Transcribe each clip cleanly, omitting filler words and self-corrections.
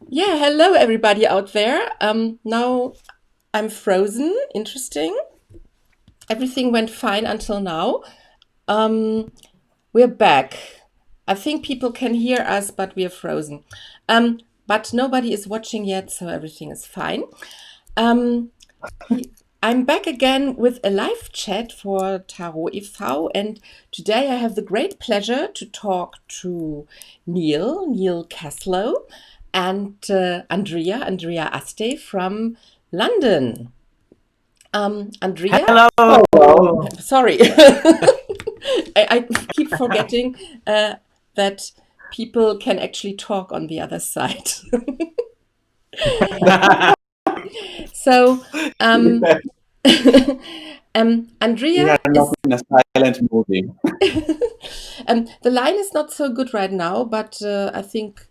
Yeah, hello everybody out there. Now I'm frozen. Interesting. Everything went fine until now. Um, we're back. I think people can hear us, but we are frozen. But nobody is watching yet, so everything is fine. Um, I'm back again with a live chat for Tarot e.V. And today I have the great pleasure to talk to Neil Caslow, and Andrea Aste from London. Andrea, Hello. sorry, I keep forgetting that people can actually talk on the other side. So, um, We Andrea are not is in a silent movie. the line is not so good right now, but I think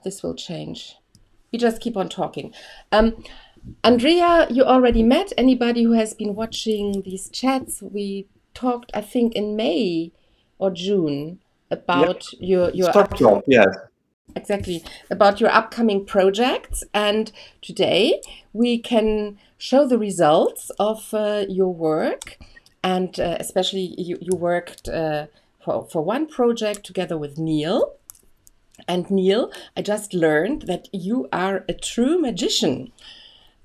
this will change. We just keep on talking. Andrea, you already met anybody who has been watching these chats. We talked, I think, in May or June Yep. about your Stop talk, yes. exactly about your upcoming projects, and today we can show the results of your work, and especially you worked for one project together with Neil. And Neil, I just learned that you are a true magician.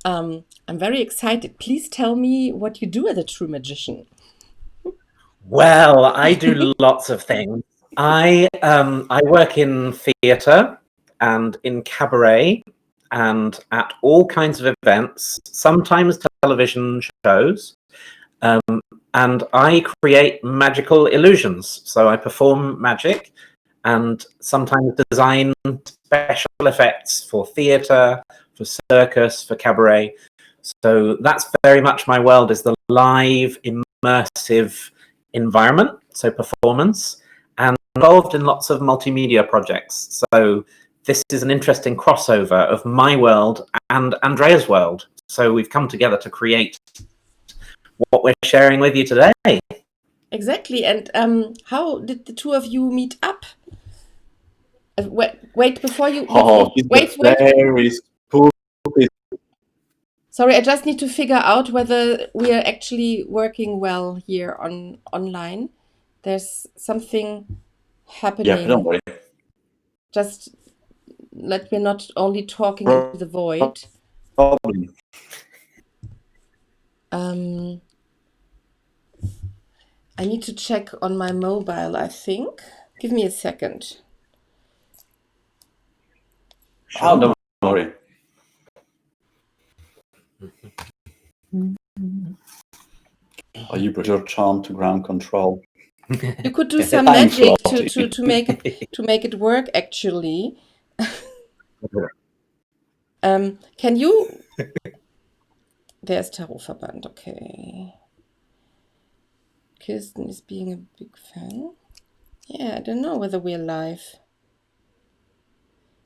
I'm very excited. Please tell me what you do as a true magician. Well, I do lots of things. I work in theatre and in cabaret and at all kinds of events, sometimes television shows, um, and I create magical illusions. So I perform magic and sometimes design special effects for theatre, for circus, for cabaret. So that's very much my world, is the live, immersive environment, so performance, and involved in lots of multimedia projects. So this is an interesting crossover of my world and Andrea's world. So we've come together to create what we're sharing with you today. Exactly. And how did the two of you meet up? Wait, before you Oh, it's a wait. very spooky. Sorry, I just need to figure out whether we are actually working well here on online. There's something Yeah, don't happening. worry. Just let me not only talking into the void. Probably. Um, I need to check on my mobile, I think. Give me a second. Oh, don't worry. Oh, you brought your charm to ground control. You could do some Thanks, magic Lottie. to make it work actually. Can you? There's Tarotverband, okay. Kirsten is being a big fan. Yeah, I don't know whether we're live.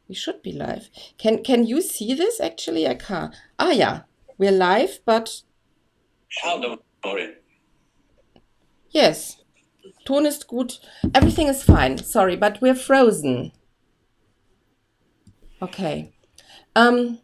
We should be live. Can you see this? Actually, I can't. Ah, yeah, we're live, but Oh, don't worry. yes, Ton ist gut. Everything is fine. Sorry, but we're frozen. Okay. Sorry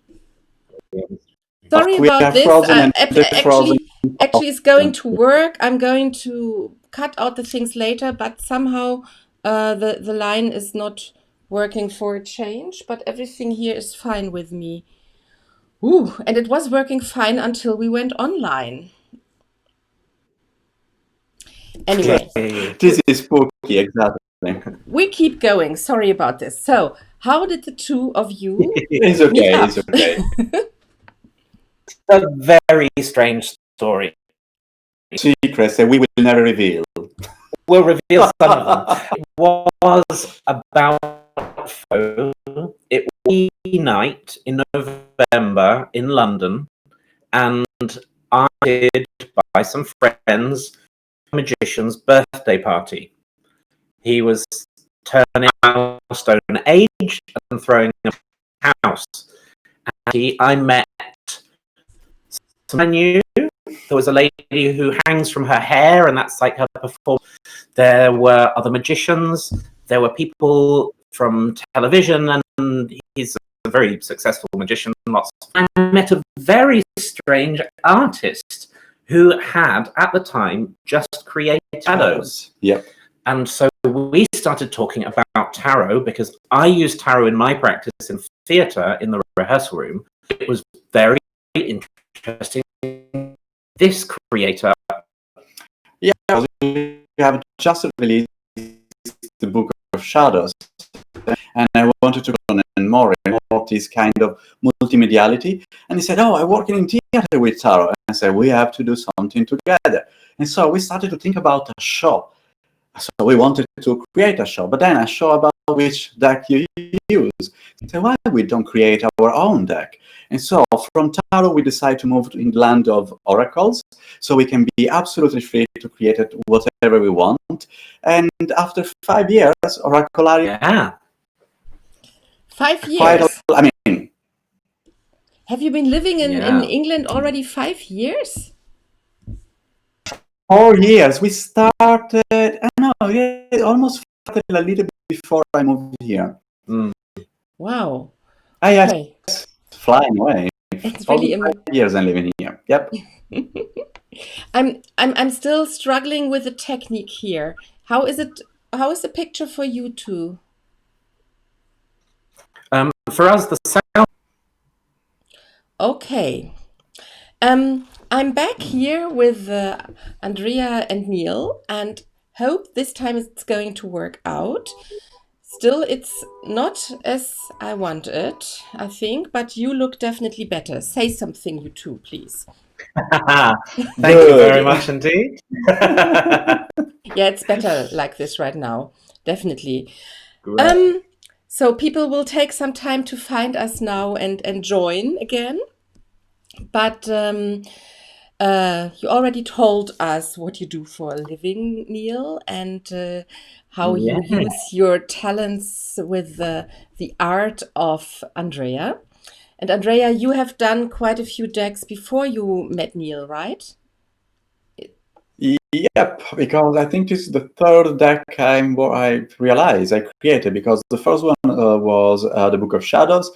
We about are this. frozen and they're frozen. Actually, it's going to work. I'm going to cut out the things later, but somehow the line is not working for a change. But everything here is fine with me. Ooh, and it was working fine until we went online. Anyway, This is spooky, exactly. we keep going. Sorry about this. So, how did the two of you It's meet okay, up? it's okay. It's a very strange story. Secrets that we will never reveal. We'll reveal some of them. It was about it was a night in November in London, and I did, by some friends, a magician's birthday party. He was turning milestone age and throwing a house. And I met someone I knew. There was a lady who hangs from her hair, and that's like her performance. There were other magicians. There were people from television, and he's a very successful magician. I met a very strange artist who had, at the time, just created shadows. Yep. And so we started talking about tarot because I use tarot in my practice in theatre in the rehearsal room. It was very interesting. This creator. Yeah, we have just released the Book of Shadows, and I wanted to learn more about this kind of multimediality. And he said, "Oh, I work in theatre with tarot." And I said, "We have to do something together." And so we started to think about a show. So we wanted to create a show, but then a show about which deck you use. So why we don't create our own deck? And so from tarot, we decided to move in the land of oracles, so we can be absolutely free to create it whatever we want. And after 5 years, Oracolarium. Yeah. 5 years. I mean, Have you been living in England already 5 years? 4 years. We started, I don't know, yeah, almost started a little bit before I moved here. Wow. Okay. Flying away. It's really 5 years I'm living here. Yep. I'm still struggling with the technique here. How is the picture for you two? For us, the sound. Okay. I'm back here with Andrea and Neil, and hope this time it's going to work out. Still, it's not as I want it, I think, but you look definitely better. Say something, you two, please. Thank you very much indeed. Yeah, it's better like this right now, definitely. Great. So people will take some time to find us now and join again. But you already told us what you do for a living, Neil, and how you use your talents with the art of Andrea. And Andrea, you have done quite a few decks before you met Neil, right? Yep, because I think this is the third deck I realized I created, because the first one was the Book of Shadows.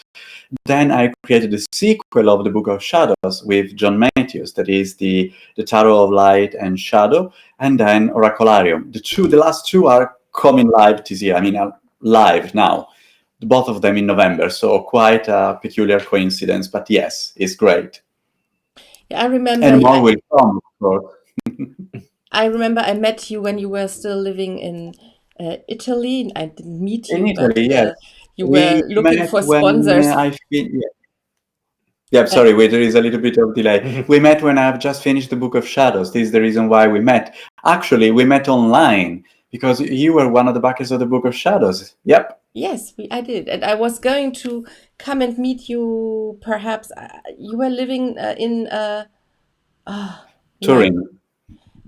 Then I created the sequel of the Book of Shadows with John Matthews, that is the Tarot of Light and Shadow, and then Oracolarium. The last two are coming live this year. I mean, live now. Both of them in November, so quite a peculiar coincidence. But yes, it's great. Yeah, I remember. And more will come, of course. I remember I met you when you were still living in Italy. I didn't meet you, in Italy, but yes. You were looking for sponsors. Yeah, sorry, there is a little bit of delay. We met when I've just finished the Book of Shadows. This is the reason why we met. Actually, we met online because you were one of the backers of the Book of Shadows. Yep. Yes, I did. And I was going to come and meet you, perhaps. You were living in Turin.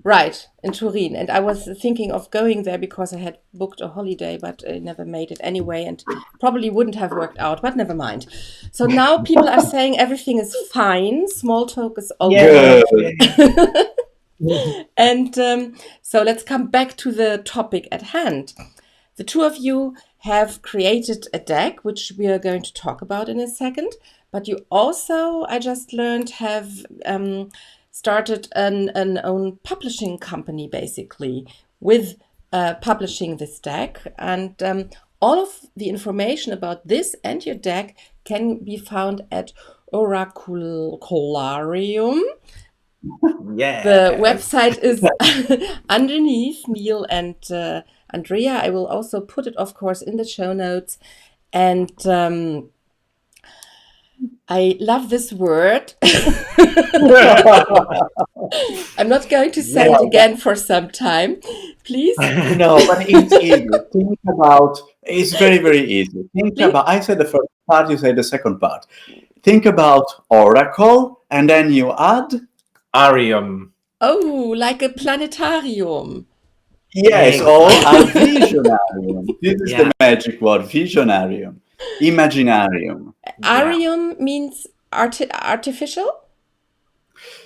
Right, in Turin. And I was thinking of going there because I had booked a holiday, but I never made it anyway, and probably wouldn't have worked out, but never mind. So now people are saying everything is fine. Small talk is over. And so let's come back to the topic at hand. The two of you have created a deck, which we are going to talk about in a second. But you also, I just learned, have started an own publishing company, basically, with publishing this deck. And all of the information about this and your deck can be found at Oracolarium. Yeah. The website is underneath Neil and Andrea. I will also put it, of course, in the show notes. And I love this word. I'm not going to say it again for some time, please. No, but it's easy. Think about, it's very, very easy. Think about, I said the first part, you say the second part. Think about oracle, and then you add Arium. Oh, like a planetarium. Yes, or a visionarium. This is the magic word, visionarium. Imaginarium. Arium means artificial?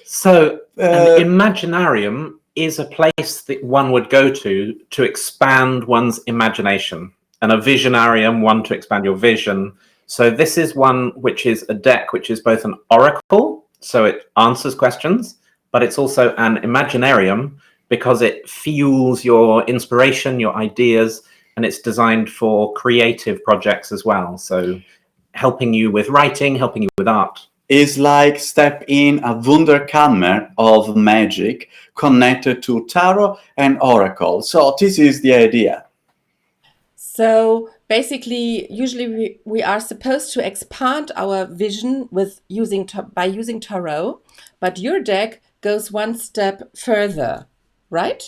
So an imaginarium is a place that one would go to expand one's imagination. And a visionarium, one to expand your vision. So this is one which is a deck which is both an oracle, so it answers questions, but it's also an imaginarium because it fuels your inspiration, your ideas, and it's designed for creative projects as well. So helping you with writing, helping you with art. Is like step in a Wunderkammer of magic connected to tarot and oracle. So this is the idea. So basically, usually we are supposed to expand our vision by using tarot, but your deck goes one step further, right?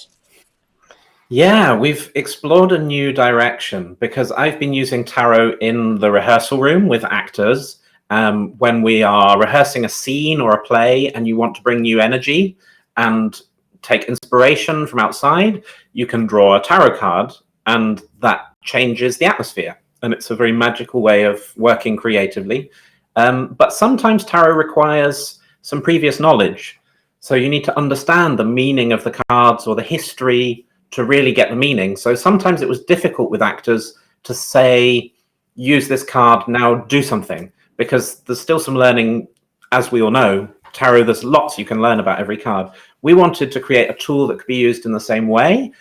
Yeah, we've explored a new direction because I've been using tarot in the rehearsal room with actors. When we are rehearsing a scene or a play and you want to bring new energy and take inspiration from outside, you can draw a tarot card and that changes the atmosphere. And it's a very magical way of working creatively. But sometimes tarot requires some previous knowledge. So you need to understand the meaning of the cards or the history to really get the meaning. So sometimes it was difficult with actors to say, use this card, now do something, because there's still some learning. As we all know, tarot, there's lots you can learn about every card. We wanted to create a tool that could be used in the same way,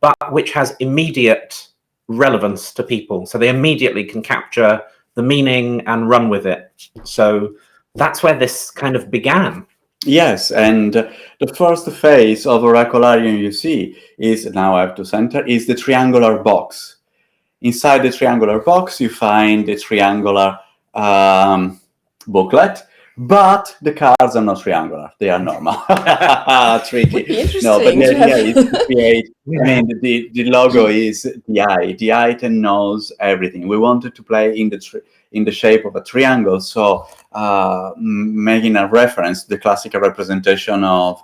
but which has immediate relevance to people. So they immediately can capture the meaning and run with it. So that's where this kind of began. Yes, and the first phase of Oracolarium you see is, now I have to center, is the triangular box. Inside the triangular box you find the triangular booklet, but the cards are not triangular, they are normal. Tricky. No, but the idea is to create, I mean, the logo is the eye. The item knows everything. We wanted to play in the shape of a triangle, so making a reference to the classical representation of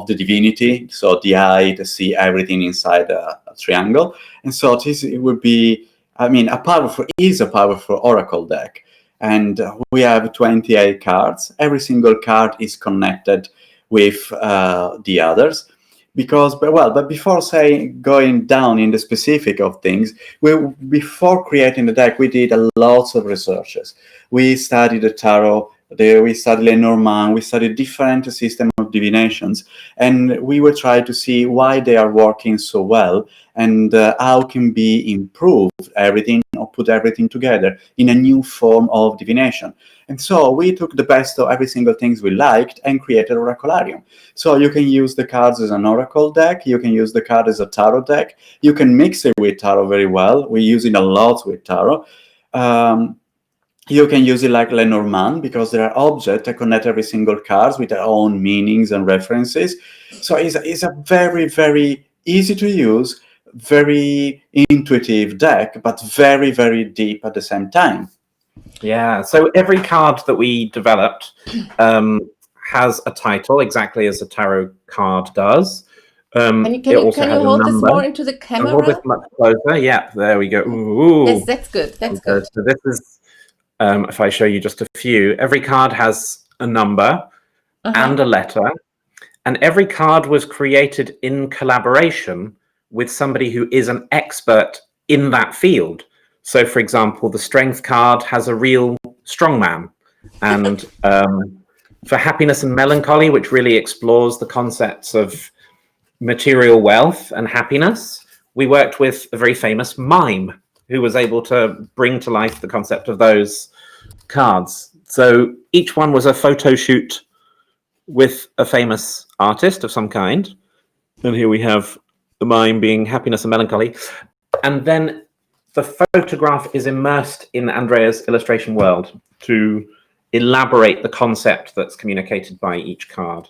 the divinity, so the eye to see everything inside a triangle. And so it would be, I mean, a powerful oracle deck. And we have 28 cards. Every single card is connected with the others. But before going down in the specific of things, before creating the deck, we did a lots of researches. We studied the tarot, we studied Lenormand, we studied different systems of divinations, and we were trying to see why they are working so well and how can be improved everything or put everything together in a new form of divination. And so we took the best of every single things we liked and created Oracolarium. So you can use the cards as an oracle deck, you can use the card as a tarot deck, you can mix it with tarot very well. We use it a lot with tarot. You can use it like Lenormand because there are objects that connect every single cards with their own meanings and references. So it's a very, very easy to use, very intuitive deck, but very, very deep at the same time. Yeah, so every card that we developed has a title, exactly as a tarot card does. Can you hold this more into the camera? Hold this much closer. Yeah, there we go. Ooh. Yes, that's good. That's good. So this is, if I show you just a few, every card has a number and a letter, and every card was created in collaboration with somebody who is an expert in that field. So, for example, the strength card has a real strongman, and for happiness and melancholy, which really explores the concepts of material wealth and happiness, we worked with a very famous mime who was able to bring to life the concept of those cards. So each one was a photo shoot with a famous artist of some kind. And here we have the mime being happiness and melancholy. And then the photograph is immersed in Andrea's illustration world to elaborate the concept that's communicated by each card.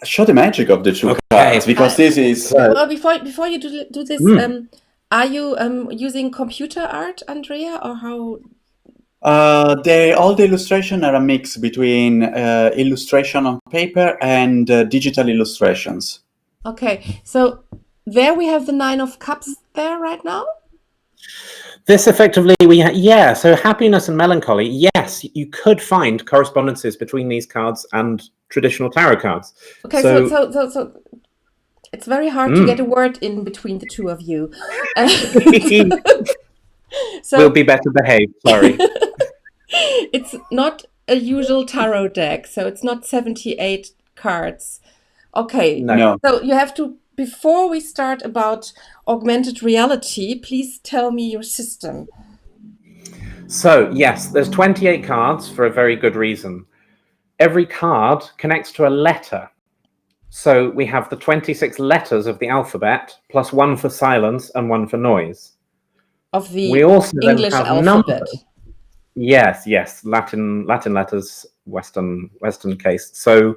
Show the magic of the two cards, because this is... well, before you do this, are you using computer art, Andrea, or how? All the illustration are a mix between illustration on paper and digital illustrations. Okay, so there we have the 9 of Cups there right now. This effectively, so happiness and melancholy, yes, you could find correspondences between these cards and traditional tarot cards. Okay, so it's very hard to get a word in between the two of you. So we'll be better behaved, sorry. It's not a usual tarot deck, so it's not 78 cards. Okay, No. so you have to, before we start about augmented reality, please tell me your system. So, yes, there's 28 cards for a very good reason. Every card connects to a letter. So we have the 26 letters of the alphabet, plus one for silence and one for noise. Of the We also English then have alphabet. numbers. Yes, Latin letters, Western case. So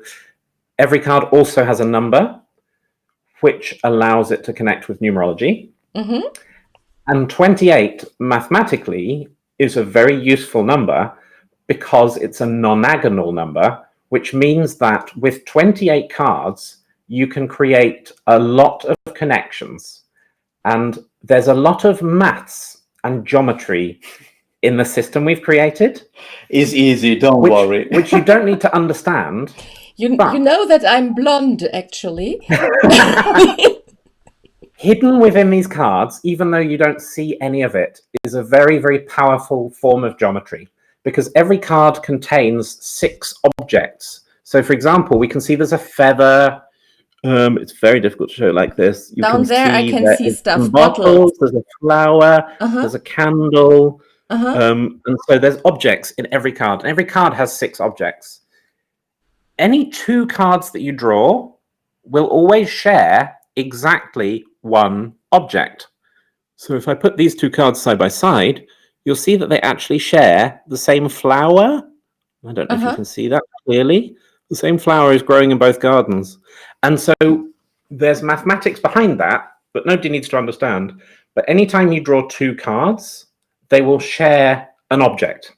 every card also has a number, which allows it to connect with numerology. Mm-hmm. And 28 mathematically is a very useful number because it's a nonagonal number, which means that with 28 cards, you can create a lot of connections. And there's a lot of maths and geometry in the system we've created. It's easy, don't worry. Which you don't need to understand. You know that I'm blonde, actually. Hidden within these cards, even though you don't see any of it, is a very, very powerful form of geometry, because every card contains 6 objects. So, for example, we can see there's a feather. It's very difficult to show like this. You Down can there, I see can there see is stuff, some bottles. there's a flower, Uh-huh. there's a candle, Uh-huh. and so there's objects in every card. And every card has 6 objects. Any 2 cards that you draw will always share exactly 1 object. So if I put these 2 cards side by side, you'll see that they actually share the same flower. I don't know if you can see that clearly. The same flower is growing in both gardens. And so there's mathematics behind that, but nobody needs to understand. But anytime you draw 2 cards, they will share an object.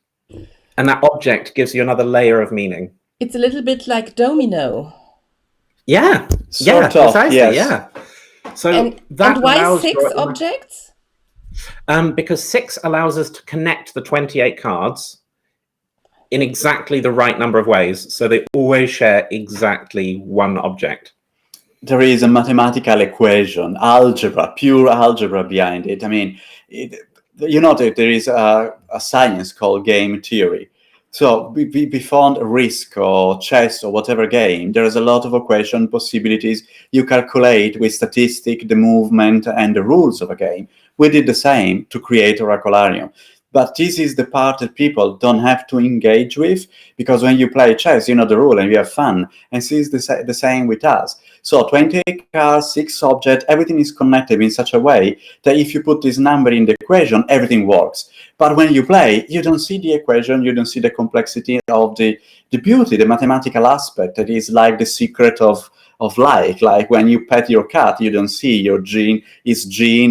And that object gives you another layer of meaning. It's a little bit like domino. Yeah. Sort of, precisely, yes. yeah. So And that why allows 6 objects? Because 6 allows us to connect the 28 cards in exactly the right number of ways. So they always share exactly 1 object. There is a mathematical equation, algebra, pure algebra behind it. I mean, that there is a science called game theory. So beyond Risk or chess or whatever game, there is a lot of equation possibilities. You calculate with statistic the movement and the rules of a game. We did the same to create Oracolarium. But this is the part that people don't have to engage with, because when you play chess, you know the rule and you have fun. And this is the same with us. So 28 cards, 6 objects, everything is connected in such a way that if you put this number in the equation, everything works. But when you play, you don't see the equation, you don't see the complexity of the beauty, the mathematical aspect that is like the secret of life. Like when you pet your cat, you don't see your gene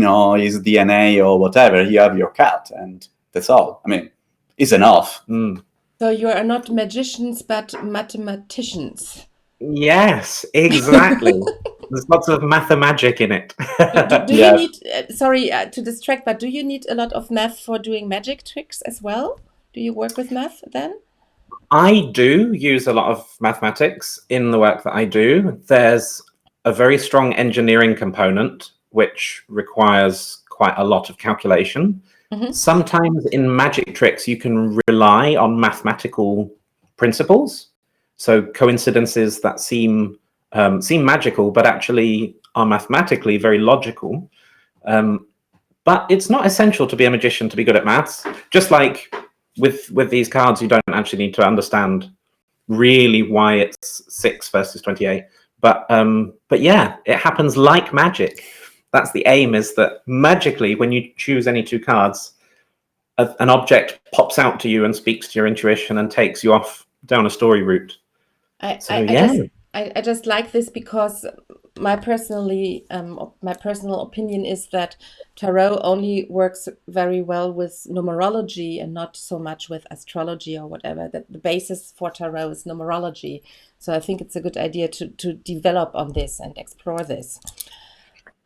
or his DNA or whatever. You have your cat, and that's all. I mean, it's enough. So you are not magicians, but mathematicians. Yes, exactly. There's lots of mathemagic in it. Do you need, sorry to distract, but do you need a lot of math for doing magic tricks as well? Do you work with math then? I do use a lot of mathematics in the work that I do. There's a very strong engineering component, which requires quite a lot of calculation. Sometimes in magic tricks, you can rely on mathematical principles. So coincidences that seem magical, but actually are mathematically very logical. But it's not essential to be a magician to be good at maths. Just like with these cards, you don't actually need to understand really why it's 6 versus 28. But yeah, it happens like magic. That's the aim, is that magically, when you choose any 2 cards, an object pops out to you and speaks to your intuition and takes you off down a story route. I just like this because my personal opinion is that tarot only works very well with numerology and not so much with astrology or whatever. That the basis for tarot is numerology. So I think it's a good idea to develop on this and explore this.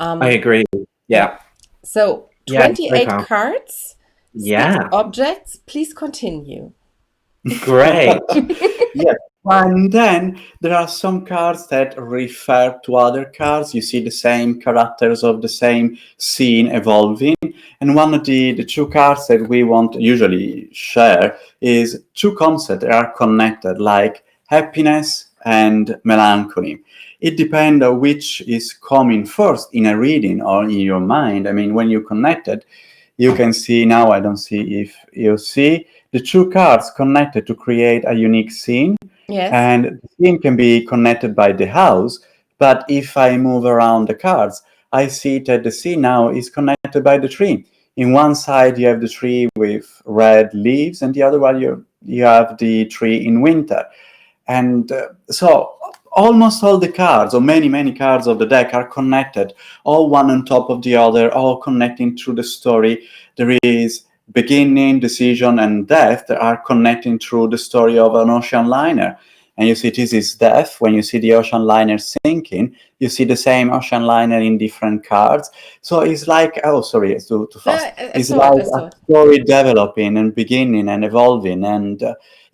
I agree. Yeah. So 28 cards, 6 objects. Please continue. Great. Yeah. And then there are some cards that refer to other cards. You see the same characters of the same scene evolving. And one of the two cards that we want to usually share is two concepts that are connected, like happiness and melancholy. It depends on which is coming first in a reading or in your mind. I mean, when you connect it, you can see now, I don't see if you see the two cards connected to create a unique scene. Yes. And the scene can be connected by the house, but if I move around the cards, I see that the scene now is connected by the tree. In one side, you have the tree with red leaves, and the other one, you have the tree in winter. And so almost all the cards, or many cards of the deck, are connected, all one on top of the other, all connecting through the story. There is beginning, decision, and death that are connecting through the story of an ocean liner. And you see this is death. When you see the ocean liner sinking, you see the same ocean liner in different cards. So it's like, oh, sorry, it's too fast. It's like a story developing and beginning and evolving. And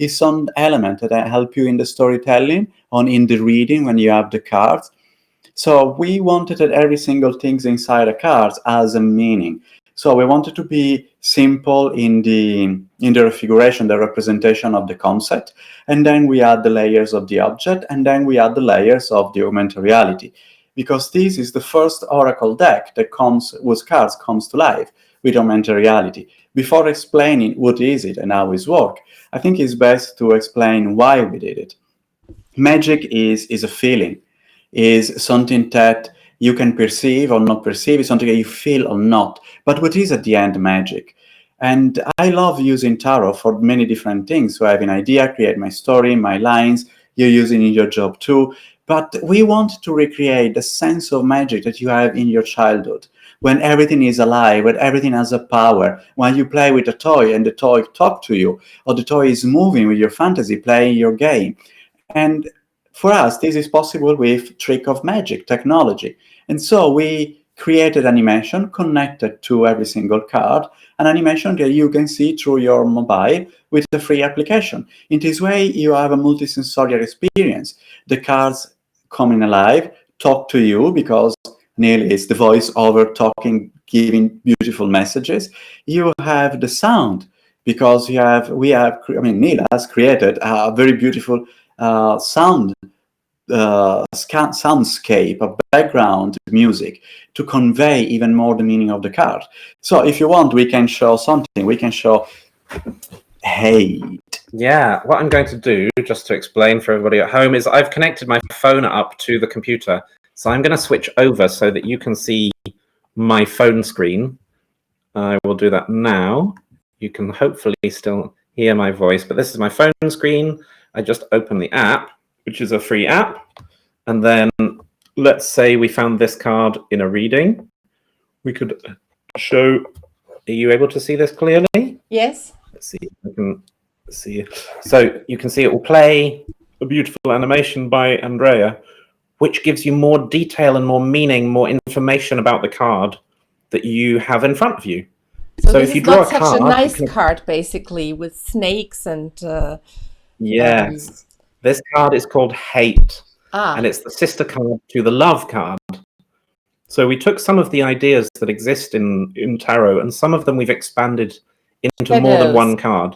it's some element that help you in the storytelling or in the reading when you have the cards. So we wanted that every single thing inside the cards has a meaning. So we wanted to be simple in the refiguration, the representation of the concept, and then we add the layers of the object, and then we add the layers of the augmented reality. Because this is the first Oracle deck that comes with cards comes to life with augmented reality. Before explaining what is it and how it works, I think it's best to explain why we did it. Magic is a feeling, is something that you can perceive or not perceive, is something that you feel or not. But what is at the end magic? And I love using tarot for many different things. So I have an idea, create my story, my lines, you're using in your job too. But we want to recreate the sense of magic that you have in your childhood, when everything is alive, when everything has a power, when you play with a toy and the toy talks to you, or the toy is moving with your fantasy, playing your game. And for us, this is possible with trick of magic technology. And so we created animation connected to every single card, an animation that you can see through your mobile with the free application. In this way, you have a multisensorial experience. The cards coming alive, talk to you, because nearly it's the voice over talking, giving beautiful messages. You have the sound, because Neil has created a very beautiful soundscape, a background music to convey even more the meaning of the card. So if you want, we can show something. We can show hate. Yeah, what I'm going to do, just to explain for everybody at home, is I've connected my phone up to the computer. So I'm going to switch over so that you can see my phone screen. I will do that now. You can hopefully still hear my voice, but this is my phone screen. I just open the app, which is a free app. And then let's say we found this card in a reading. We could show, are you able to see this clearly? Yes. Let's see if I can see. So you can see it will play a beautiful animation by Andrea, which gives you more detail and more meaning, more information about the card that you have in front of you. So if you draw a card, such a nice card, basically, with snakes and... yes. This card is called Hate, and it's the sister card to the Love card. So we took some of the ideas that exist in tarot, and some of them we've expanded into more than one card.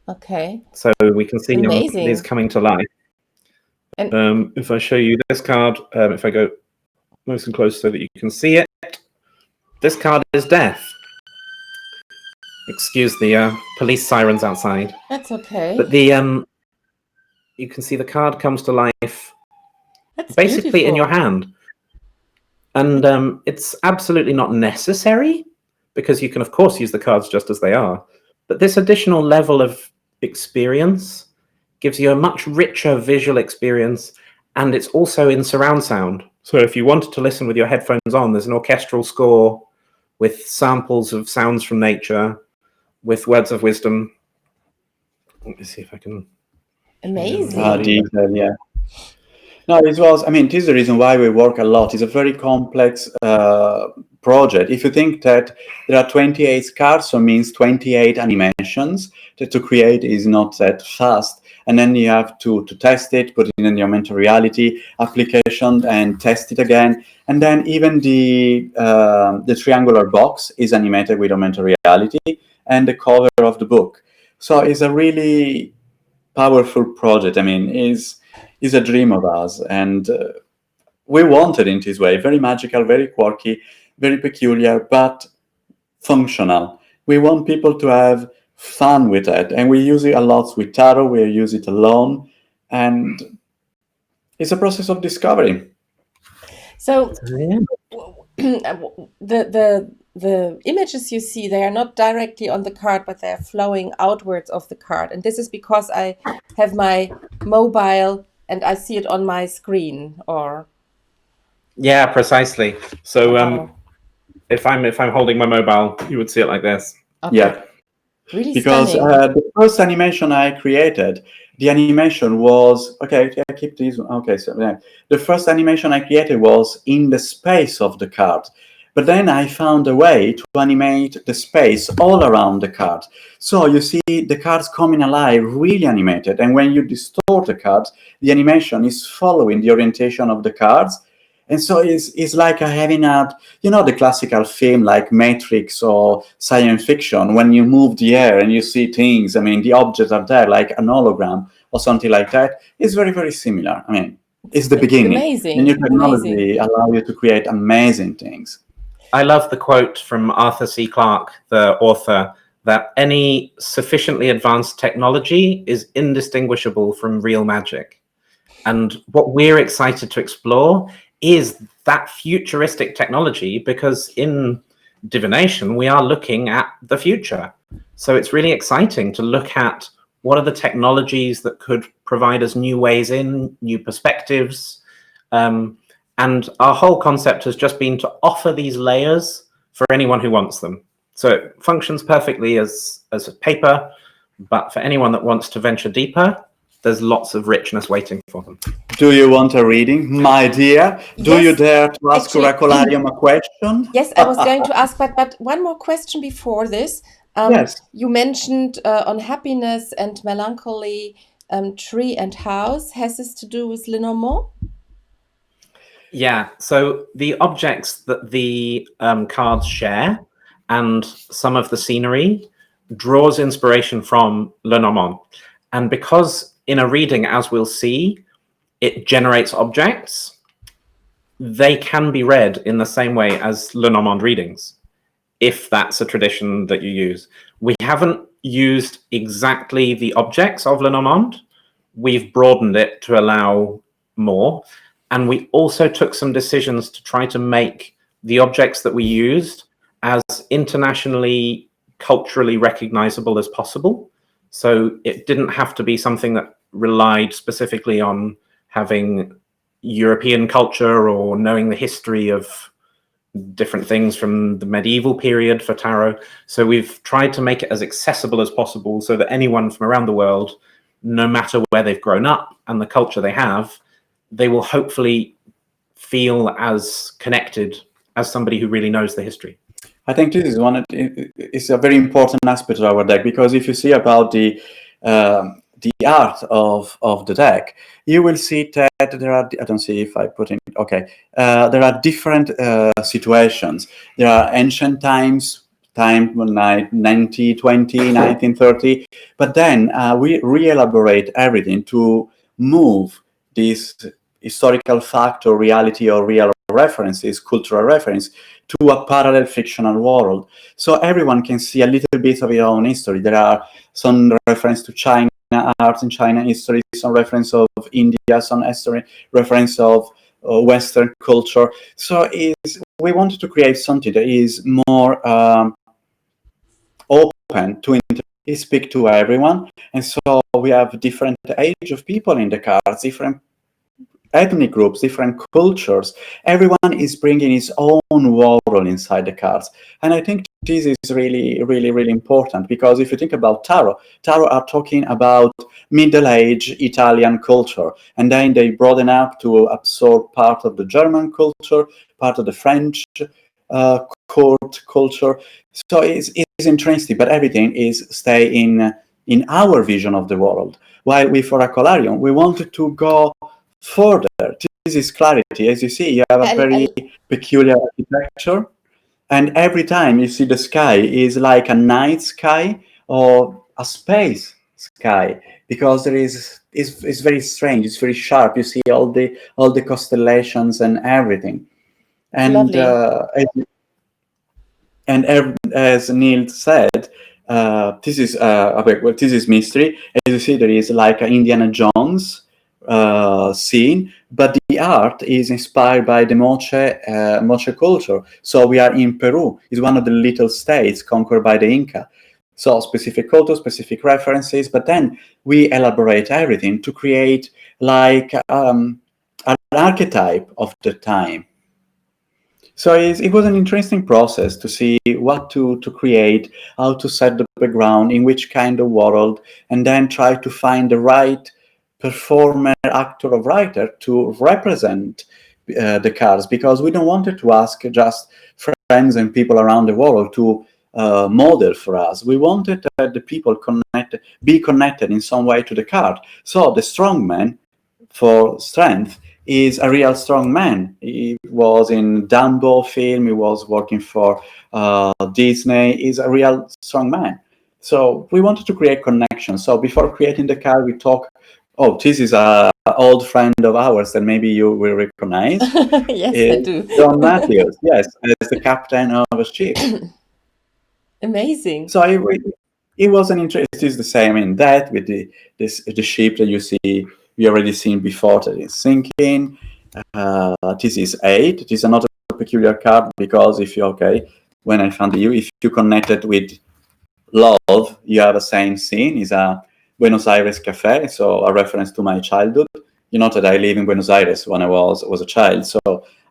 Okay. So we can see these coming to life. And if I show you this card, if I go nice and close so that you can see it, this card is Death. Excuse the police sirens outside. That's okay. But the you can see the card comes to life. That's basically beautiful. In your hand. And it's absolutely not necessary, because you can, of course, use the cards just as they are. But this additional level of experience gives you a much richer visual experience, and it's also in surround sound. So if you wanted to listen with your headphones on, there's an orchestral score with samples of sounds from nature, with words of wisdom. Let me see if I can... Amazing. Yeah. No, this is the reason why we work a lot. It's a very complex project. If you think that there are 28 cards, so it means 28 animations, that to create is not that fast. and then you have to test it, put it in your augmented reality application, and test it again. And then even the triangular box is animated with augmented reality, and the cover of the book. So it's a really powerful project. I mean, is a dream of us, and we want it in this way. Very magical, very quirky, very peculiar, but functional. We want people to have fun with it, and we use it a lot with tarot. We use it alone, and it's a process of discovery. So Yeah. the images you see, they are not directly on the card, but they are flowing outwards of the card. And this is because I have my mobile and I see it on my screen. Or Yeah, precisely. So wow. if I'm holding my mobile, you would see it like this. Okay. Yeah, Really because stunning. the first animation I created, the animation was okay. I keep these. Okay, so yeah. The first animation I created was in the space of the card, but then I found a way to animate the space all around the card. So you see the cards coming alive, really animated. And when you distort the cards, the animation is following the orientation of the cards. And so it's like having the classical film like Matrix or science fiction, when you move the air and you see things, I mean, the objects are there like an hologram or something like that. It's very, very similar. I mean, it's the beginning. Amazing. The new Amazing. technology allows you to create amazing things. I love the quote from Arthur C. Clarke, the author, that any sufficiently advanced technology is indistinguishable from real magic. And what we're excited to explore is that futuristic technology, because in divination, we are looking at the future. So it's really exciting to look at what are the technologies that could provide us new ways in, new perspectives. And our whole concept has just been to offer these layers for anyone who wants them. So it functions perfectly as a paper, but for anyone that wants to venture deeper, there's lots of richness waiting for them. Do you want a reading, my dear? Do Yes, you dare to ask actually, Oracolarium a question? yes, I was going to ask, but one more question before this. Yes. You mentioned on happiness and melancholy, tree and house. Has this to do with Lenormand? Yeah, so the objects that the cards share and some of the scenery draws inspiration from Lenormand. And because in a reading, as we'll see, it generates objects, they can be read in the same way as Lenormand readings, if that's a tradition that you use. We haven't used exactly the objects of Lenormand. We've broadened it to allow more. And we also took some decisions to try to make the objects that we used as internationally, culturally recognizable as possible. So it didn't have to be something that relied specifically on having European culture or knowing the history of different things from the medieval period for tarot. So we've tried to make it as accessible as possible so that anyone from around the world, no matter where they've grown up and the culture they have, they will hopefully feel as connected as somebody who really knows the history. I think this is it's a very important aspect of our deck, because if you see about the art of the deck, you will see that there are, I don't see if I put in, okay, there are different situations. There are ancient times, time 1920, 1930, but then we re-elaborate everything to move this historical fact or reality or real references, cultural reference, to a parallel fictional world. So everyone can see a little bit of their own history. There are some reference to China art and China history, some reference of India, some history, reference of Western culture. So we wanted to create something that is more open to speak to everyone. And so we have different age of people in the cards, different ethnic groups, different cultures. Everyone is bringing his own world inside the cards. And I think this is really, really, really important, because if you think about tarot are talking about middle-age Italian culture, and then they broaden up to absorb part of the German culture, part of the French court culture. So it's interesting, but everything is stay in our vision of the world. While with Oracolarium, we wanted to go further. This is clarity. As you see, you have a very peculiar architecture. And every time you see the sky is like a night sky or a space sky, because it's very strange. It's very sharp. You see all the constellations and everything. And as Neil said, this is mystery. As you see, there is like an Indiana Jones scene, but the art is inspired by the Moche culture. So we are in Peru. It's one of the little states conquered by the Inca. So specific culture, specific references, but then we elaborate everything to create like an archetype of the time. So it was an interesting process to see what to create, how to set the background, in which kind of world, and then try to find the right performer, actor, or writer to represent the cards, because we don't want to ask just friends and people around the world to model for us. We wanted the people be connected in some way to the card. So the strong man for strength is a real strong man. He was in Dumbo film. He was working for Disney. He's a real strong man. So we wanted to create connections. So before creating the card, we talk. Oh, this is an old friend of ours that maybe you will recognize. Yes, I do. John Matthews. Yes, as the captain of a ship. Amazing. So it was an interest. It is the same in that with the ship that you see. We already seen before that it's sinking. This is 8. It is another peculiar card because when I found you, if you connect it with love, you have the same scene. It's a Buenos Aires cafe, so a reference to my childhood. You know that I live in Buenos Aires when I was a child, so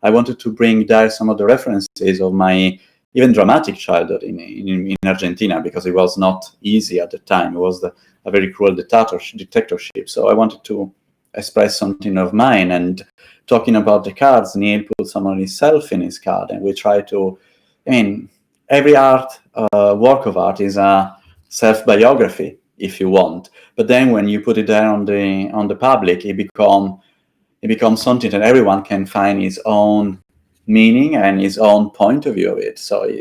I wanted to bring there some of the references of my even dramatic childhood in Argentina, because it was not easy at the time. It was a very cruel dictatorship. So I wanted to express something of mine. And talking about the cards, Neil put some of himself in his card, and we try to. Every work of art is a self-biography, if you want. But then when you put it there on the public, it becomes something that everyone can find his own meaning and his own point of view of it. So it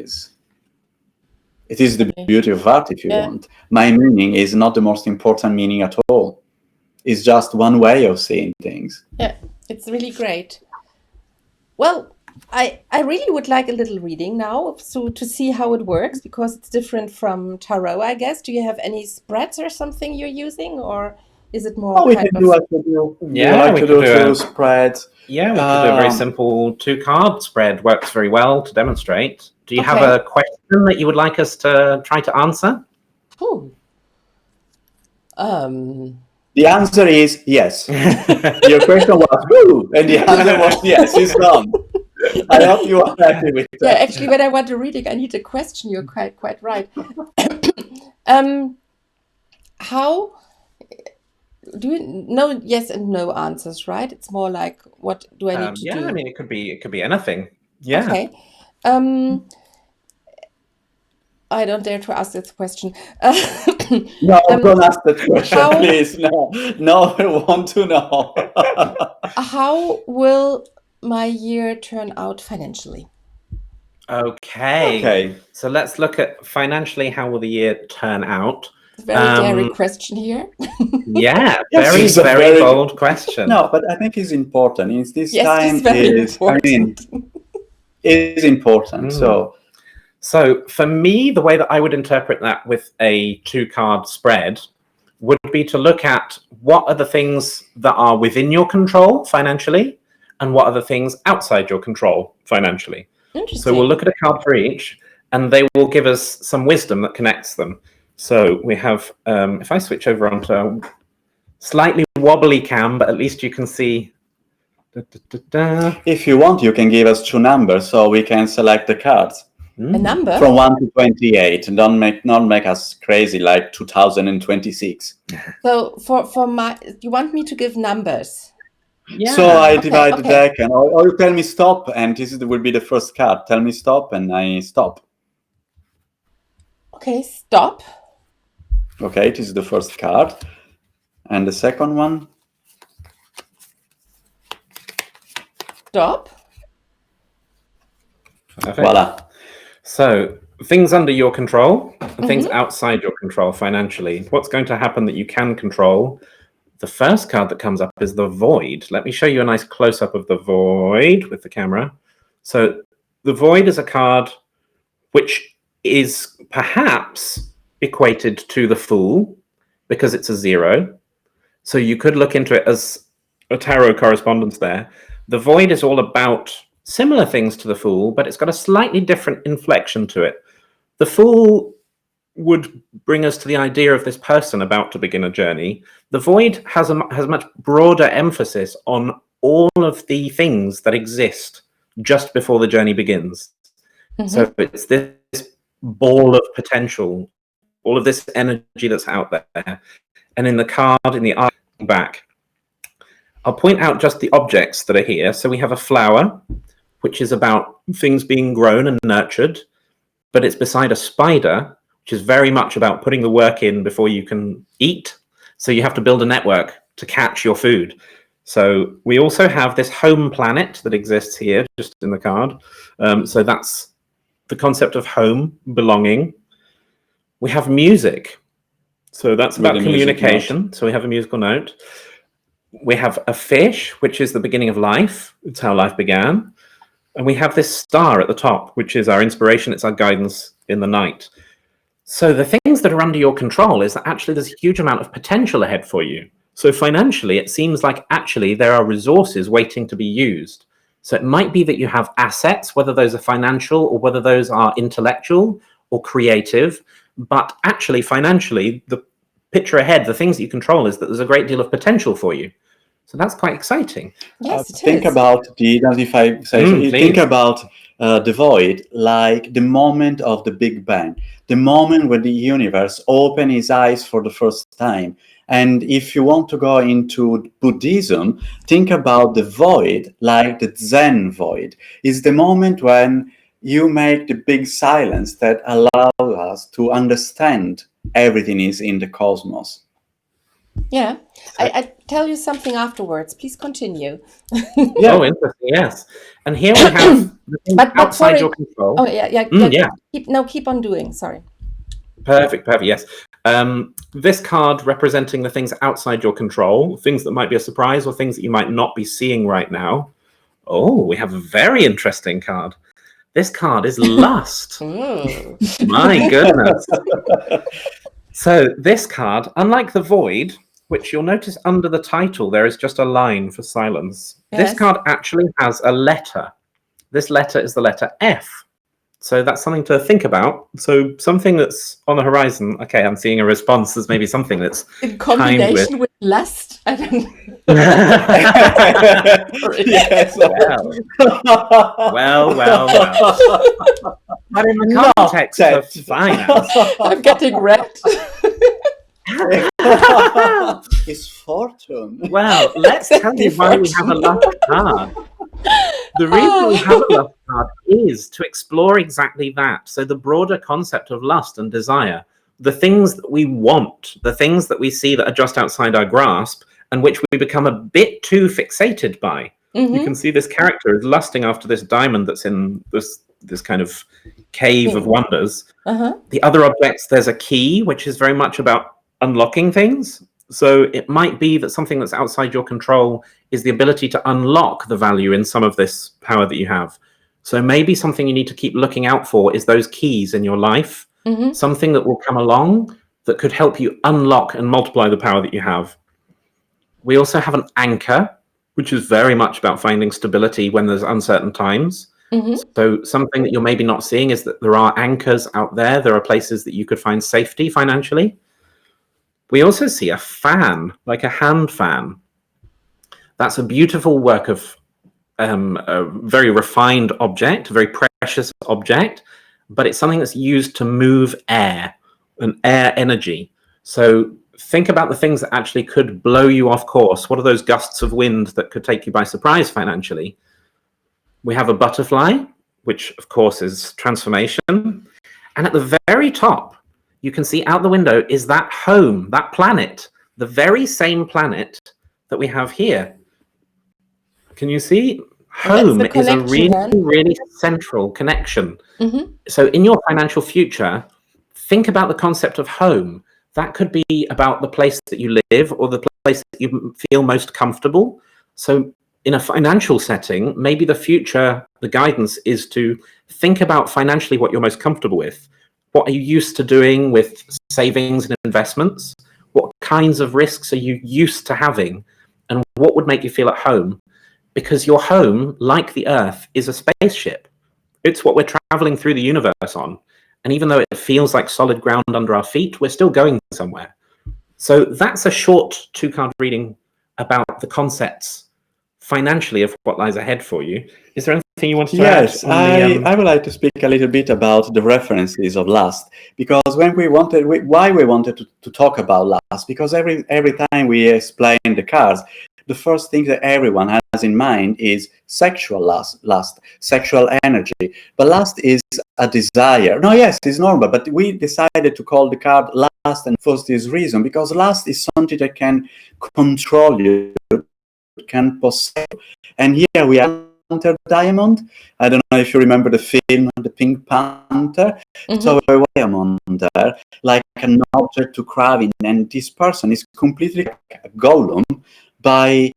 is the beauty of art, if you want. My meaning is not the most important meaning at all. It's just one way of seeing things. Yeah, it's really great. Well, I really would like a little reading now, so to see how it works, because it's different from tarot, I guess. Do you have any spreads or something you're using, or is it more we can do what we do. Yeah, we could do 2 spreads. Yeah, we could do a very simple 2-card spread. Works very well to demonstrate. Do you have a question that you would like us to try to answer? The answer is yes. Your question was woo, and the answer was yes. It's done. I hope you are happy with that. Yeah, actually, when I want a reading, I need a question. You're quite right. How do you know yes and no answers, right? It's more like, what do I need to do? I mean, it could be anything. Yeah. Okay. I don't dare to ask this question. No, don't ask that question, please. No, I want to know. How will my year turn out financially? Okay. So let's look at financially, how will the year turn out? Very daring question here. Yeah, yes, very bold question. No, but I think it's important. It's this yes, time it's very important. It is important. So for me, the way that I would interpret that with a 2-card spread would be to look at what are the things that are within your control financially and what are the things outside your control financially. Interesting. So we'll look at a card for each, and they will give us some wisdom that connects them. So we have, if I switch over onto a slightly wobbly cam, but at least you can see. If you want, you can give us 2 numbers so we can select the cards. A number? From 1 to 28. Don't make us crazy like 2026. So for my, you want me to give numbers? Yeah. So I divide the deck, and or you tell me stop, and this will be the first card. Tell me stop, and I stop. Okay, stop. Okay, this is the first card. And the second one? Stop. Perfect. Voila. So things under your control and things outside your control financially. What's going to happen that you can control? The first card that comes up is the Void. Let me show you a nice close-up of the Void with the camera. So the Void is a card which is perhaps equated to the Fool because it's a 0. So you could look into it as a tarot correspondence there. The Void is all about similar things to the Fool, but it's got a slightly different inflection to it. The Fool would bring us to the idea of this person about to begin a journey. The Void has a much broader emphasis on all of the things that exist just before the journey begins. So it's this ball of potential, all of this energy that's out there. And in the card, in the art back, I'll point out just the objects that are here. So we have a flower, which is about things being grown and nurtured, but it's beside a spider, which is very much about putting the work in before you can eat. So you have to build a network to catch your food. So we also have this home planet that exists here, just in the card. So that's the concept of home, belonging. We have music. So that's about communication. So we have a musical note. We have a fish, which is the beginning of life. It's how life began. And we have this star at the top, which is our inspiration. It's our guidance in the night. So the things that are under your control is that actually there's a huge amount of potential ahead for you. So financially, it seems like actually there are resources waiting to be used. So it might be that you have assets, whether those are financial or whether those are intellectual or creative. But actually, financially, the picture ahead, the things that you control is that there's a great deal of potential for you. So that's quite exciting. Yes, it Think is. about if I say, think about the Void like the moment of the Big Bang, the moment when the universe opened its eyes for the first time. And if you want to go into Buddhism, think about the Void like the Zen Void. It's the moment when you make the big silence that allows us to understand everything is in the cosmos. Yeah, I tell you something afterwards. Please continue. Yeah. Oh, interesting. Yes. And here we have the things But outside sorry. your control. Oh, yeah. Yeah. Keep on doing. Sorry. Perfect. Yes. This card representing the things outside your control, things that might be a surprise or things that you might not be seeing right now. Oh, we have a very interesting card. This card is Lust. My goodness. So this card, unlike the Void, which you'll notice under the title, there is just a line for silence. Yes. This card actually has a letter. This letter is the letter F. So that's something to think about. So something that's on the horizon. Okay, I'm seeing a response. There's maybe something that's in combination with lust. I don't know. Yes. Well. But in the context of finance, I'm getting wrecked. It's fortune. Well, let's tell you why we have a lust card. The reason we have a lust card is to explore exactly that. So the broader concept of lust and desire, the things that we want, the things that we see that are just outside our grasp and which we become a bit too fixated by. You can see this character is lusting after this diamond that's in this kind of cave of wonders. The other objects, there's a key, which is very much about unlocking things. So it might be that something that's outside your control is the ability to unlock the value in some of this power that you have. So maybe something you need to keep looking out for is those keys in your life, something that will come along that could help you unlock and multiply the power that you have. We also have an anchor, which is very much about finding stability when there's uncertain times. So something that you're maybe not seeing is that there are anchors out there. There are places that you could find safety financially. We also see a fan, like a hand fan. That's a beautiful work of a very refined object, a very precious object, but it's something that's used to move air and air energy. So think about the things that actually could blow you off course. What are those gusts of wind that could take you by surprise financially? We have a butterfly, which of course is transformation. And at the very top, you can see out the window is that home, that planet the very same planet that we have here. Can you see? Home is a really, really central connection. Mm-hmm. So in your financial future, think about the concept of home. That could be about the place that you live or the place that you feel most comfortable. So in a financial setting, maybe the guidance is to think about financially what you're most comfortable with. What are you used to doing with savings and investments? What kinds of risks are you used to having? And what would make you feel at home? Because your home, like the Earth, is a spaceship. It's what we're traveling through the universe on. And even though it feels like solid ground under our feet, we're still going somewhere. So that's a short 2-card reading about the concepts financially of what lies ahead for you. Is there anything you want to add? Yes, I would like to speak a little bit about the references of lust, because why we wanted to talk about lust, because every time we explain the cards, the first thing that everyone has in mind is sexual lust, sexual energy. But lust is a desire. No, yes, it's normal, but we decided to call the card lust, and for this reason, because lust is something that can control you, can possess you. And here we have Panther Diamond. I don't know if you remember the film, The Pink Panther. Mm-hmm. So a diamond there, like an object to carve in, and this person is completely like a golem by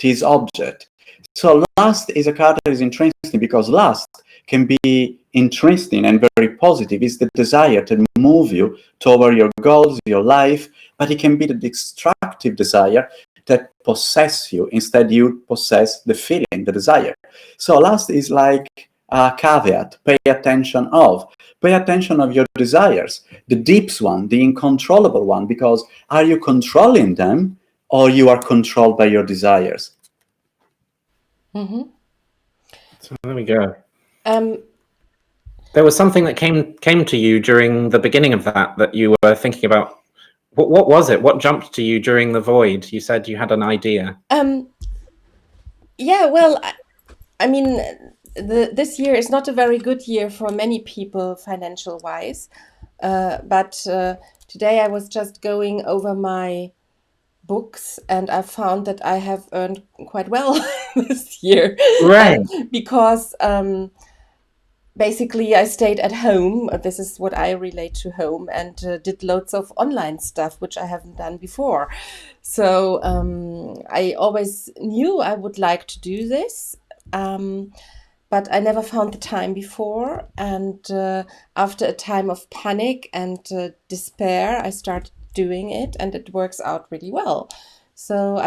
this object. So lust is a card that is interesting because lust can be interesting and very positive. It's the desire to move you toward your goals, your life, but it can be the destructive desire that possess you. Instead, you possess the feeling, the desire. So lust is like a caveat. Pay attention of your desires, the deep one, the uncontrollable one, because are you controlling them or you are controlled by your desires? Mm-hmm. So there we go. There was something that came to you during the beginning of that you were thinking about. What was it? What jumped to you during the void? You said you had an idea. Yeah, well, I mean, this year is not a very good year for many people financial-wise. But today I was just going over my books and I found that I have earned quite well this year. Right. Because basically I stayed at home. This is what I relate to home, and did loads of online stuff, which I haven't done before. So I always knew I would like to do this. But I never found the time before. And after a time of panic and despair, I started doing it, and it works out really well. So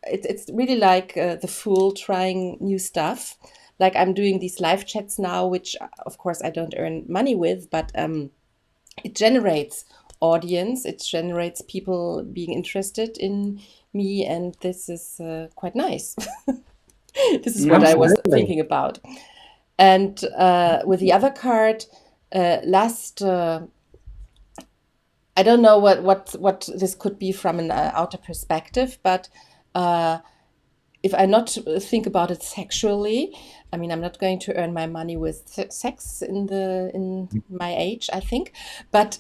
it's really like the fool trying new stuff. Like I'm doing these live chats now, which of course I don't earn money with, but it generates audience. It generates people being interested in me, and this is quite nice. This is what I was thinking about. And with the other card, last, I don't know what this could be from an outer perspective, but if I not think about it sexually, I mean, I'm not going to earn my money with sex in my age, I think, but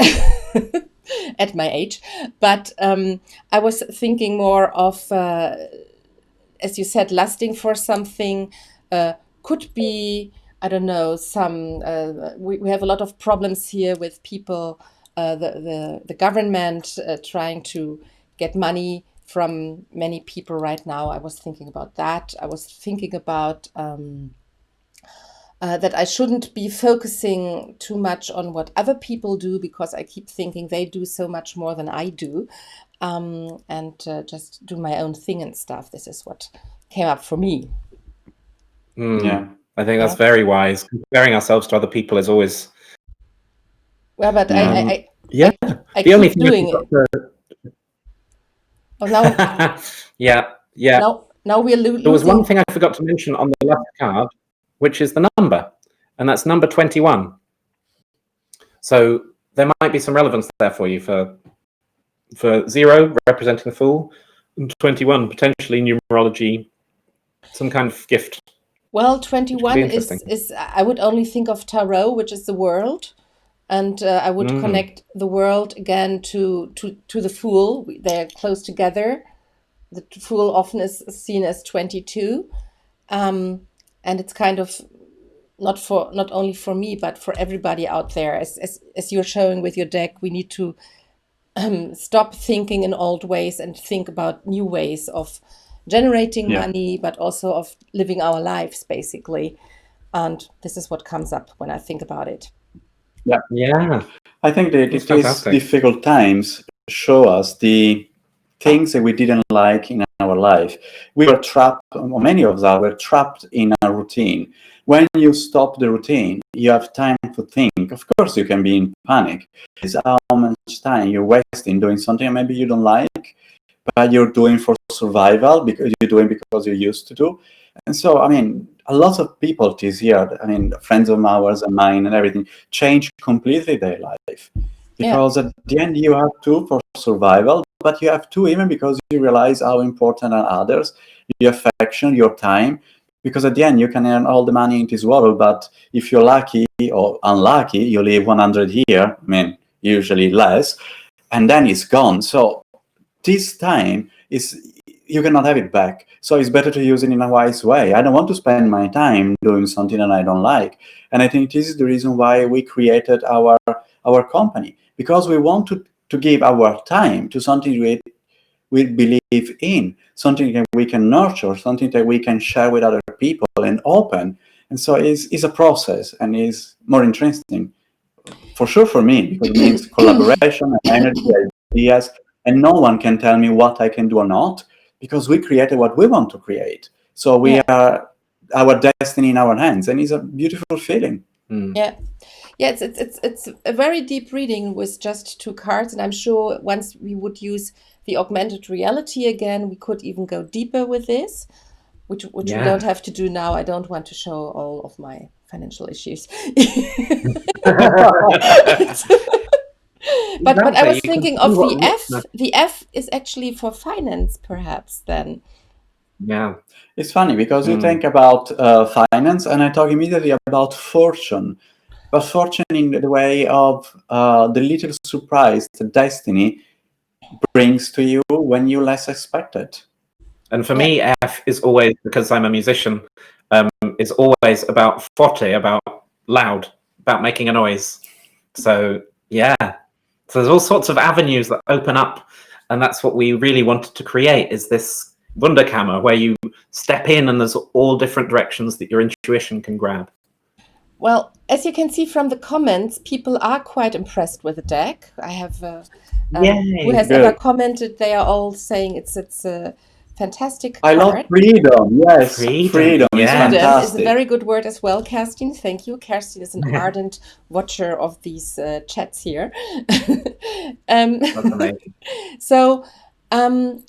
at my age. But I was thinking more of, as you said, lusting for something could be, I don't know, we have a lot of problems here with people, the government trying to get money from many people right now. I was thinking about that. I was thinking about that I shouldn't be focusing too much on what other people do, because I keep thinking they do so much more than I do. And just do my own thing and stuff. This is what came up for me. Yeah, I think that's very wise. Comparing ourselves to other people is always. Well, but I the keep only thing doing it. Oh, now. Yeah. Now we're losing. There was one thing I forgot to mention on the left card, which is the number, and that's number 21. So there might be some relevance there for you for 0 representing the fool, and 21 potentially numerology, some kind of gift. Well, 21 is I would only think of tarot, which is the world, and I would connect the world again to the Fool. They're close together. The Fool often is seen as 22, and it's kind of not only for me but for everybody out there. As you're showing with your deck, we need to stop thinking in old ways and think about new ways of generating money, but also of living our lives, basically. And this is what comes up when I think about it. Yeah. I think that these difficult times show us the things that we didn't like in our life. We were trapped, or many of us were trapped in a routine. When you stop the routine, you have time to think. Of course, you can be in panic. It's how much time you're wasting doing something maybe you don't like, but you're doing for survival because you're doing because you used to do. And so, I mean, a lot of people this year, I mean, friends of ours and mine and everything, change completely their life. Because at the end, you have to for survival, but you have to even because you realize how important are others, your affection, your time. Because at the end, you can earn all the money in this world, but if you're lucky or unlucky, you live 100 years, I mean, usually less, and then it's gone. So this time you cannot have it back. So it's better to use it in a wise way. I don't want to spend my time doing something that I don't like. And I think this is the reason why we created our company, because we want to give our time to something we believe in, something that we can nurture, something that we can share with other people and open. And so it's a process and is more interesting, for sure for me, because it means collaboration and energy, ideas, and no one can tell me what I can do or not, because we created what we want to create. So we are our destiny in our hands, and it's a beautiful feeling. Yeah, it's a very deep reading with just 2 cards, and I'm sure once we would use the augmented reality again, we could even go deeper with this, which we don't have to do now. I don't want to show all of my financial issues. But I was thinking of the F. The F is actually for finance, perhaps, then. Yeah. It's funny because you think about finance, and I talk immediately about fortune. But fortune in the way of the little surprise that destiny brings to you when you less expect it. And for me, F is always, because I'm a musician, is always about forte, about loud, about making a noise. So yeah, so there's all sorts of avenues that open up, and that's what we really wanted to create, is this Wunderkammer where you step in and there's all different directions that your intuition can grab. Well, as you can see from the comments, people are quite impressed with the deck. I have who has ever commented, they are all saying it's a fantastic card. I love freedom. Yes, freedom is fantastic. Is a very good word as well, Kirsten. Thank you. Kirsten is an ardent watcher of these chats here. That's amazing. So I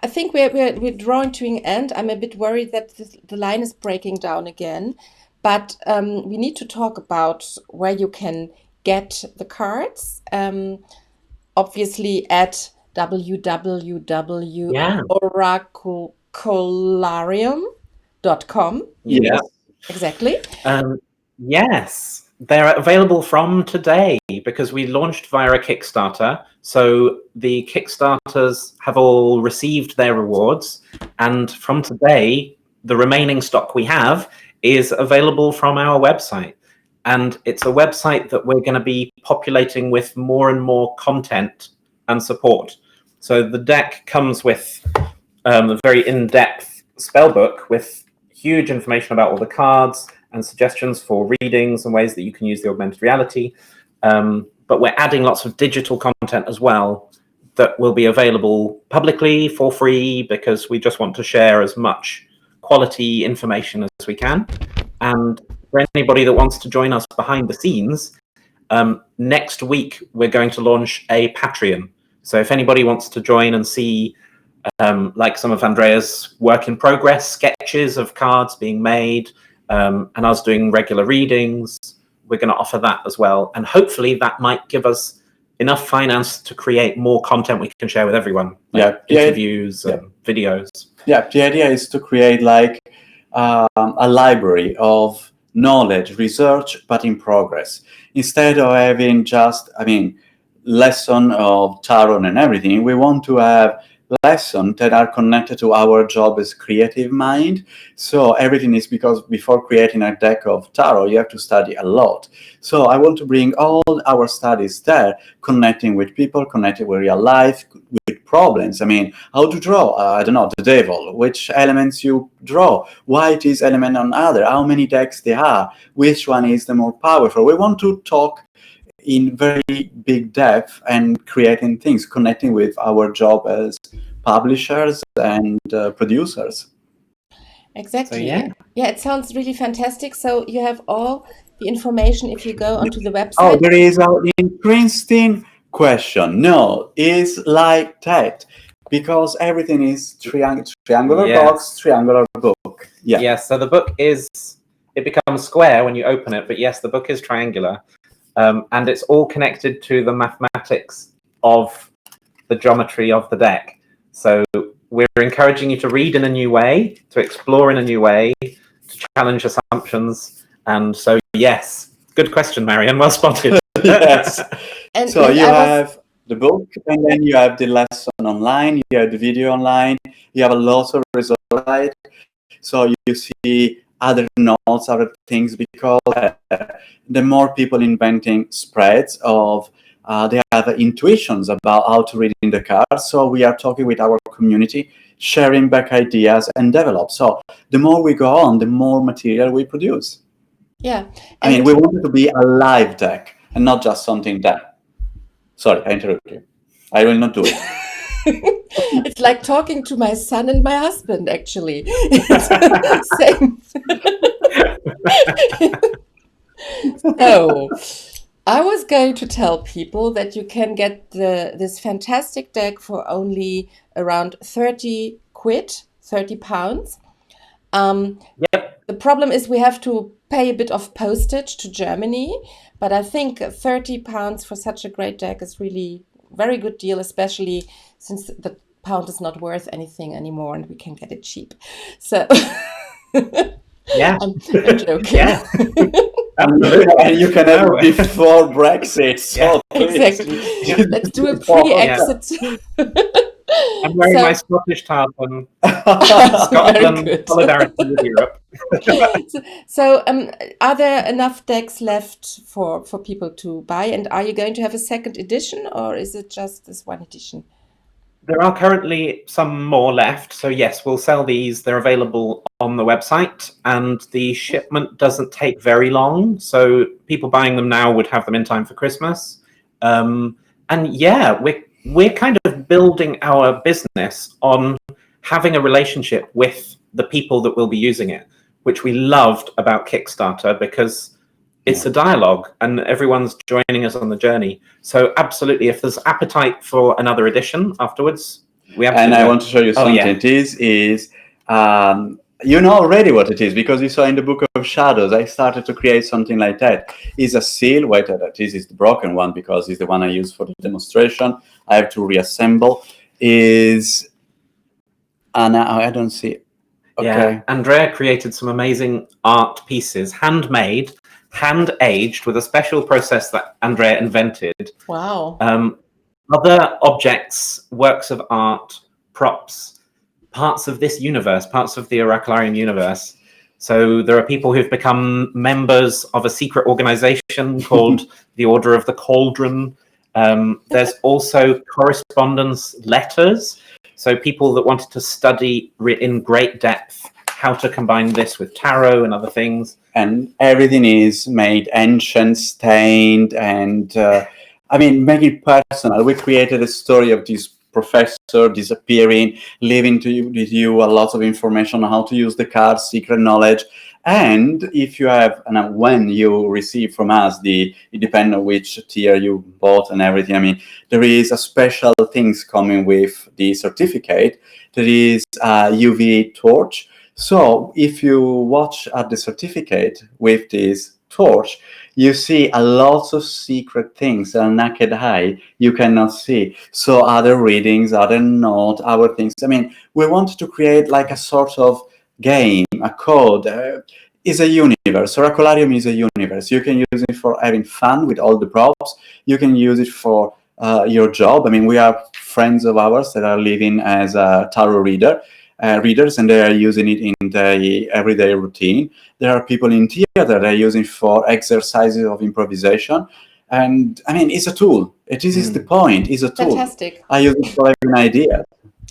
think we're drawing to an end. I'm a bit worried that the line is breaking down again, but we need to talk about where you can get the cards. Obviously at www.oracolarium.com. Yes. Exactly. Yes, they're available from today because we launched via a Kickstarter. So the Kickstarters have all received their rewards. And from today, the remaining stock we have is available from our website. And it's a website that we're going to be populating with more and more content and support. So the deck comes with a very in-depth spellbook with huge information about all the cards and suggestions for readings and ways that you can use the augmented reality. But we're adding lots of digital content as well that will be available publicly for free, because we just want to share as much quality information as we can. And for anybody that wants to join us behind the scenes, next week we're going to launch a Patreon. So if anybody wants to join and see like some of Andrea's work in progress sketches of cards being made, and us doing regular readings, we're going to offer that as well. And hopefully that might give us enough finance to create more content we can share with everyone, like interviews and videos. Yeah, the idea is to create like a library of knowledge, research, but in progress. Instead of having just, lesson of tarot and everything, we want to have lessons that are connected to our job as creative mind. So everything is, because before creating a deck of tarot, you have to study a lot. So I want to bring all our studies there, connecting with people, connecting with real life, with problems. How to draw, I don't know, the devil, which elements you draw, why it is element on other, how many decks there are, which one is the more powerful. We want to talk in very big depth and creating things, connecting with our job as publishers and producers. Exactly. So, yeah. Yeah, it sounds really fantastic. So you have all the information if you go onto the Oh, website. there is an interesting question. No, it's like that, because everything is triangular Yes. box, triangular book. Yeah. Yes, so the book it becomes square when you open it, but yes, the book is triangular. And it's all connected to the mathematics of the geometry of the deck. So we're encouraging you to read in a new way, to explore in a new way, to challenge assumptions. And so, yes, good question, Marion. Well spotted. Yes. And So you have the book, and then you have the lesson online, you have the video online, you have a lot of results. So you see other notes, other things, because the more people inventing spreads of, they have intuitions about how to read in the cards. So we are talking with our community, sharing back ideas and develop. So the more we go on, the more material we produce. yeah, We want it to be a live deck and not just something that. Sorry, I interrupted you. I will not do it. it's like talking to my son and my husband, actually. It's same. So I was going to tell people that you can get this fantastic deck for only around 30 quid, 30 pounds. Yep. The problem is we have to pay a bit of postage to Germany, but I think 30 pounds for such a great deck is really very good deal, especially since the pound is not worth anything anymore and we can get it cheap. So Yeah. I'm joking. Yeah. And you can have it before Brexit. So Exactly. please. Let's do a pre-exit. I'm wearing So- my Scottish tartan. Very Scotland, good. solidarity with Europe. So, are there enough decks left for people to buy? And are you going to have a second edition, or is it just this one edition? There are currently some more left. So yes, we'll sell these. They're available on the website, and the shipment doesn't take very long. So people buying them now would have them in time for Christmas. And yeah, we're kind of building our business on having a relationship with the people that will be using it, which we loved about Kickstarter, because it's a dialogue and everyone's joining us on the journey. So absolutely, if there's appetite for another edition afterwards, we absolutely. And I want to show you something. Yeah. This is, you know already what it is, because you saw in the Book of Shadows, I started to create something like that. It's a seal. Wait, this is the broken one because it's the one I used for the demonstration. I have to reassemble. And I don't see. Okay. Yeah, Andrea created some amazing art pieces, handmade, hand-aged, with a special process that Andrea invented. Wow. Other objects, works of art, props, parts of this universe, parts of the Oracolarium universe. So there are people who've become members of a secret organization called the Order of the Cauldron. There's also correspondence letters. So people that wanted to study in great depth how to combine this with tarot and other things. And everything is made ancient, stained, and make it personal. We created a story of this professor disappearing, leaving with you a lot of information on how to use the cards, secret knowledge. And if you have, and when you receive from us, it depends on which tier you bought and everything. There is a special things coming with the certificate. There is a UV torch. So if you watch at the certificate with this torch, you see a lot of secret things that are naked eye you cannot see. So other readings, other notes, our things. We want to create like a sort of game, a code. Is a universe. universe. Oracolarium is a universe. You can use it for having fun with all the props. You can use it for your job. I mean, we have friends of ours that are living as a tarot readers, and they are using it in their everyday routine. There are people in theater that are using it for exercises of improvisation. And I mean, it's a tool. It is the point. It's a tool. Fantastic. I use it for having ideas.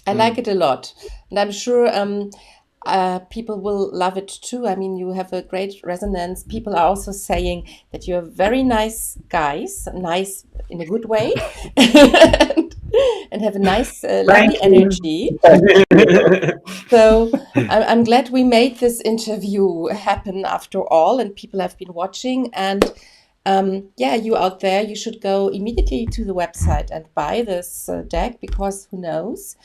I like it a lot. And I'm sure people will love it too. I mean, you have a great resonance. People are also saying that you're very nice guys, nice in a good way, and have a nice, lovely energy. So I'm glad we made this interview happen after all, and people have been watching. And yeah, you out there, you should go immediately to the website and buy this deck, because who knows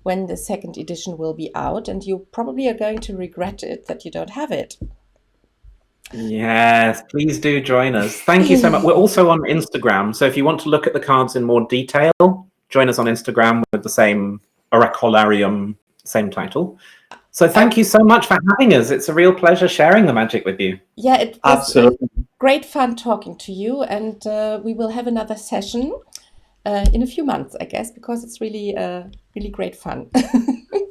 when the second edition will be out, and you probably are going to regret it that you don't have it. Yes, please do join us. Thank you so much. We're also on Instagram, so if you want to look at the cards in more detail, join us on Instagram with the same Oracolarium, same title. So thank you so much for having us. It's a real pleasure sharing the magic with you. Yeah, it was Absolutely. great fun talking to you, and we will have another session in a few months, I guess, because it's really really great fun.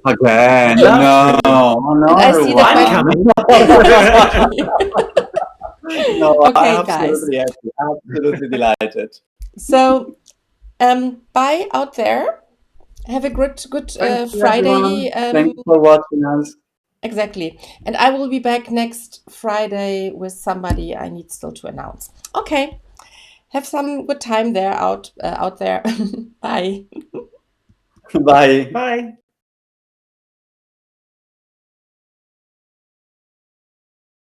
Again, no, And I see that I'm coming. No, Okay, I'm guys. absolutely happy. Absolutely delighted. So bye out there. Have a good Thank you, Friday. everyone. Thanks for watching us. Exactly. And I will be back next Friday with somebody I need still to announce. Okay. Have some good time there out there. Bye. Bye. Bye.